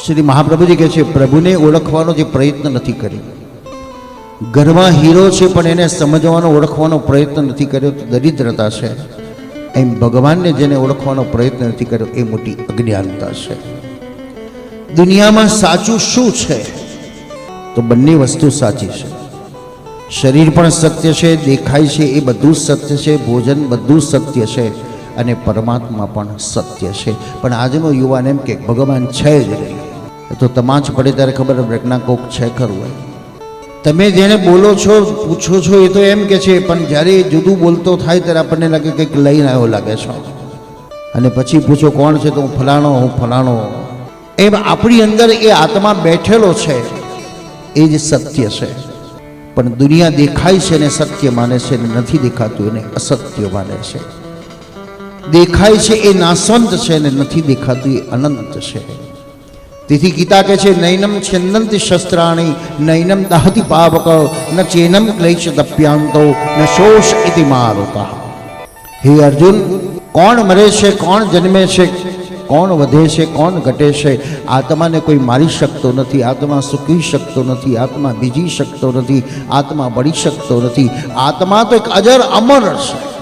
શ્રી મહાપ્રભુજી કહે છે, પ્રભુને ઓળખવાનો જે પ્રયત્ન નથી કર્યો, ઘરમાં હીરો છે પણ એને સમજવાનો ઓળખવાનો પ્રયત્ન નથી કર્યો તો દરિદ્રતા છે, એમ ભગવાનને જેને ઓળખવાનો પ્રયત્ન નથી કર્યો એ મોટી અજ્ઞાનતા છે. દુનિયામાં સાચું શું છે? તો બંને વસ્તુ સાચી છે. શરીર પણ સત્ય છે, દેખાય છે એ બધું સત્ય છે, ભોજન બધું સત્ય છે, અને પરમાત્મા પણ સત્ય છે. પણ આજનો યુવાન એમ કે ભગવાન છે જ નહીં. તો તમાચ પડે ત્યારે ખબર બ્રેકના કોક છે ખરું હોય. તમે જેને બોલો છો, પૂછો છો, એ તો એમ કે છે, પણ જ્યારે જુદું બોલતો થાય ત્યારે આપણને લાગે કંઈક લઈને આવ્યો લાગે છે. અને પછી પૂછો કોણ છે, તો હું ફલાણો. એમ આપણી અંદર એ આત્મા બેઠેલો છે, એ જ સત્ય છે. પણ દુનિયા દેખાય છે ને સત્ય માને છે, ને નથી દેખાતું એને અસત્ય માને છે. દેખાય છે એ નાશવંત છે, ને નથી દેખાતું એ અનંત છે. તેથી ગીતા કહે છે, નૈનમ છિન્નંતિ શસ્ત્રાણી નૈનમ દહતિ પાવક ન ચેનમ ક્લેશ દપ્યાંતો ન શોષ ઇતિ મારુતઃ. હે અર્જુન, કોણ મરે છે, કોણ જન્મે છે, કોણ વધે છે, કોણ ઘટે છે, આત્માને કોઈ મારી શકતો નથી, આત્મા સૂકી શકતો નથી, આત્મા બીજી શકતો નથી, આત્મા બળી શકતો નથી. આત્મા તો એક અજર અમર છે.